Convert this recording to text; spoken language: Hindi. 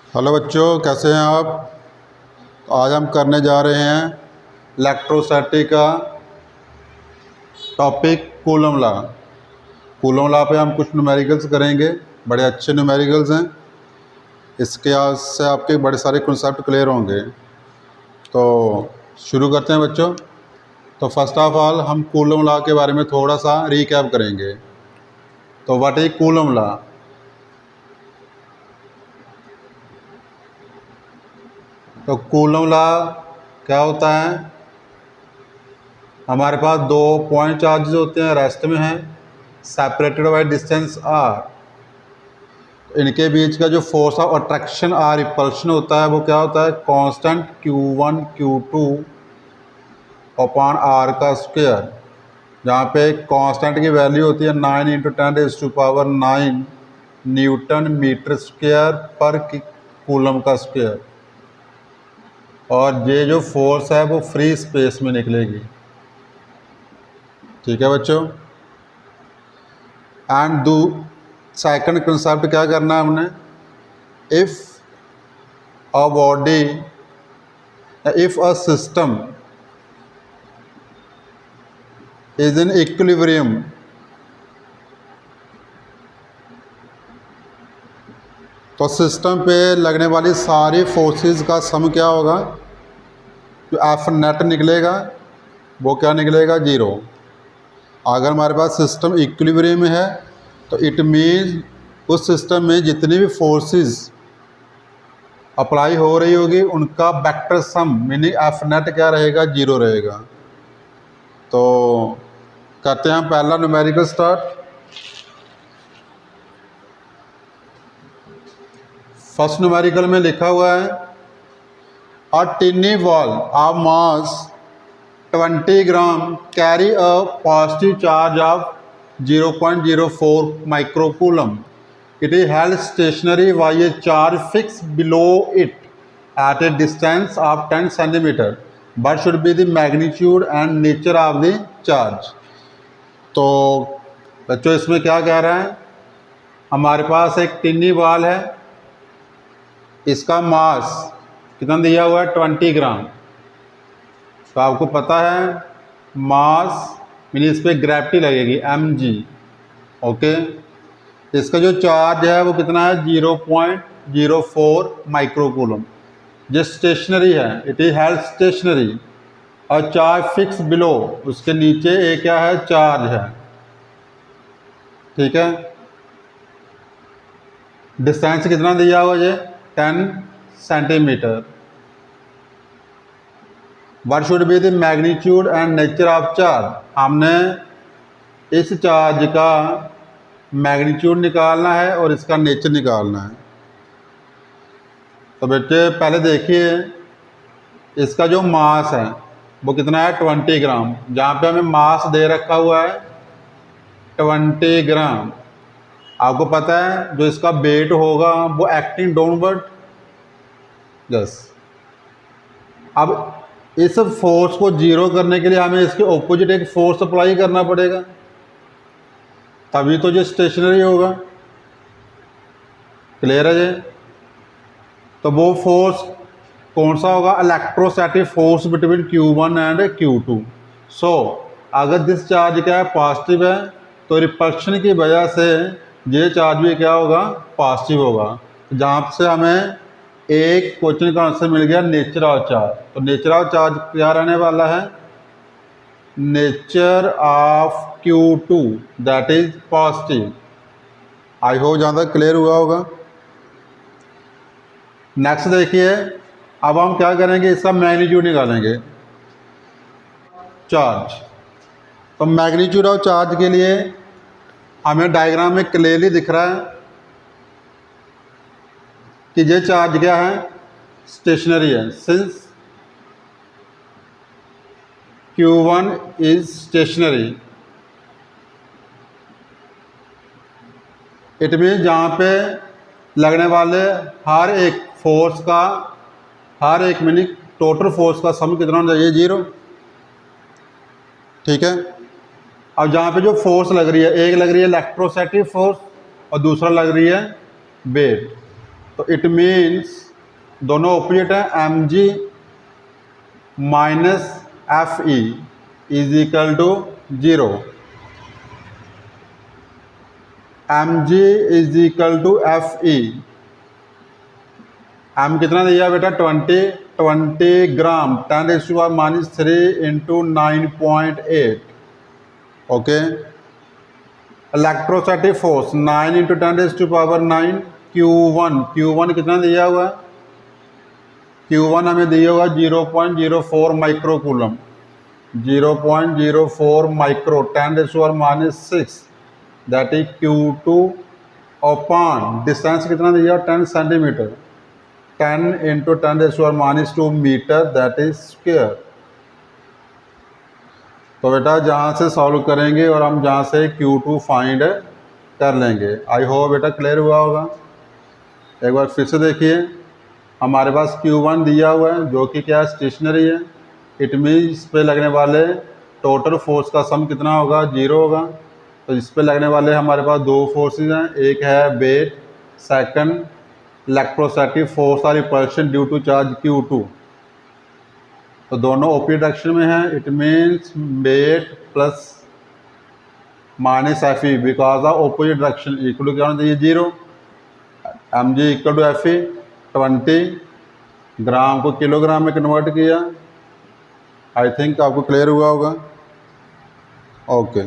हेलो बच्चों, कैसे हैं आप। आज हम करने जा रहे हैं इलेक्ट्रोस्टैटिक का topic coulomb law. Coulomb law पे हम कुछ न्यूमेरिकल्स करेंगे, बड़े अच्छे न्यूमेरिकल्स हैं। इसके से आपके बड़े सारे कॉन्सेप्ट क्लियर होंगे। तो शुरू करते हैं बच्चों। तो फर्स्ट ऑफ ऑल हम कूलम लॉ के बारे में थोड़ा सा रिकैप करेंगे। तो व्हाट इज कूलम लॉ। तो कूलम लॉ क्या होता है, हमारे पास दो पॉइंट चार्जेस होते हैं, रेस्ट में हैं, सेपरेटेड बाय डिस्टेंस r। इनके बीच का जो force of attraction r repulsion होता है वो क्या होता है, constant q1 q2 upon r का स्क्वायर, जहाँ पे कांस्टेंट की वैल्यू होती है 9 × 10⁹ न्यूटन मीटर स्क्वायर पर कूलम का स्क्वायर। और ये जो फोर्स है वो फ्री स्पेस में निकलेगी। ठीक है बच्चों। एंड दो सेकंड कंसेप्ट क्या करना है हमने, if a body, if a system is in equilibrium, तो सिस्टम पे लगने वाली सारी फोर्सेस का सम क्या होगा, जो एफ नेट निकलेगा वो क्या निकलेगा, जीरो। अगर हमारे पास सिस्टम इक्विलिब्रियम में है तो इट मीन उस सिस्टम में जितनी भी फोर्सेस अप्लाई हो रही होगी उनका vector sum meaning F net क्या रहेगा, जीरो रहेगा। तो करते हैं हम पहला न्यूमेरिकल स्टार्ट। फर्स्ट न्यूमेरिकल में लिखा हुआ है, a tiny ball of mass 20 gram carry a positive charge of 0.04 microcoulomb. It is held stationary by a charge fixed below it at a distance of 10 cm. What should be the magnitude and nature of the charge? तो बच्चों इसमें क्या कह रहा है, हमारे पास एक टिन्नी बॉल है, इसका मास कितना दिया हुआ है, 20 ग्राम। तो आपको पता है मास मीन इस पर ग्रेविटी लगेगी mg। ओके, इसका जो चार्ज है वो कितना है, 0.04 माइक्रोकूलम। जो स्टेशनरी है, इट इज हेल्ड स्टेशनरी, और चार्ज फिक्स बिलो, उसके नीचे एक क्या है, चार्ज है। ठीक है, डिस्टेंस कितना दिया हुआ है, 10 centimetre. What should be the magnitude and nature of charge, हमने इस चार्ज का मैग्नीट्यूड निकालना है और इसका नेचर निकालना है। तो बेटे पहले देखिए, इसका जो मास है वो कितना है, 20 ग्राम। जहाँ पे हमें मास दे रखा हुआ है 20 ग्राम, आपको पता है जो इसका वेट होगा वो एक्टिंग डाउनवर्ड। यस, अब इस फोर्स को जीरो करने के लिए हमें इसके ऑपोजिट एक फोर्स अप्लाई करना पड़ेगा, तभी तो जो स्टेशनरी होगा। क्लियर है जी। तो वो फोर्स कौन सा होगा, electrostatic force between Q1 and Q2। सो अगर दिस चार्ज क्या है, पॉजिटिव है, तो रिपल्शन की वजह से ये चार्ज भी क्या होगा, पॉजिटिव होगा। जहाँ से हमें एक क्वेश्चन का आंसर मिल गया, नेचर ऑफ चार्ज। तो नेचर ऑफ चार्ज क्या रहने वाला है, nature of Q2 that is positive. I hope जहाँ तक क्लियर हुआ होगा। नेक्स्ट देखिए, अब हम क्या करेंगे, इसका मैग्नीट्यूड निकालेंगे, चार्ज। तो मैग्नीट्यूड ऑफ चार्ज के लिए हमें डायग्राम में क्लियरली दिख रहा है कि ये चार्ज क्या है, स्टेशनरी है। Since Q1 is stationary, it mean जहाँ पे लगने वाले हर एक फोर्स का, हर एक मिनट टोटल फोर्स का सम कितना होना चाहिए, जीरो। ठीक है, अब जहाँ पे जो फोर्स लग रही है, एक लग रही है इलेक्ट्रोस्टैटिक फोर्स और दूसरा लग रही है वेट। तो इट मीन्स दोनों ऑपोजिट है, M G minus F E is equal to 0। M G is equal to F E. एम कितना दिया बेटा 20 gram 10⁻³ into 9.8। Okay. Electrostatic force 9 into 10⁻⁹ Q1 कितना दिया हुआ है? Q1 हमें दिया हुआ 0.04 micro coulomb, 0.04 micro 10⁻⁶, that is Q2 upon distance कितना दिया 10 centimetre, 10 into 10⁻² metre, that is square. तो बेटा जहाँ से सॉल्व करेंगे और हम जहाँ से Q2 फाइंड कर लेंगे। आई होप बेटा क्लियर हुआ होगा। एक बार फिर से देखिए, हमारे पास Q1 दिया हुआ है जो कि क्या स्टेशनरी है। इट मीन इस पे लगने वाले टोटल फोर्स का सम कितना होगा 0 होगा। तो इस पे लगने वाले हमारे पास दो फोर्सेस हैं, एक है वेट, सेकंड इलेक्ट्रोस्टैटिक फोर्स और repulsion due to charge Q2। तो दोनों ऑपोजिट डायरेक्शन में है। It means weight plus minus F E because of opposite direction equal to क्या होना चाहिए 0। M G equal to F E 20 gram को किलोग्राम में कन्वर्ट किया। आई थिंक आपको क्लियर हुआ होगा। ओके।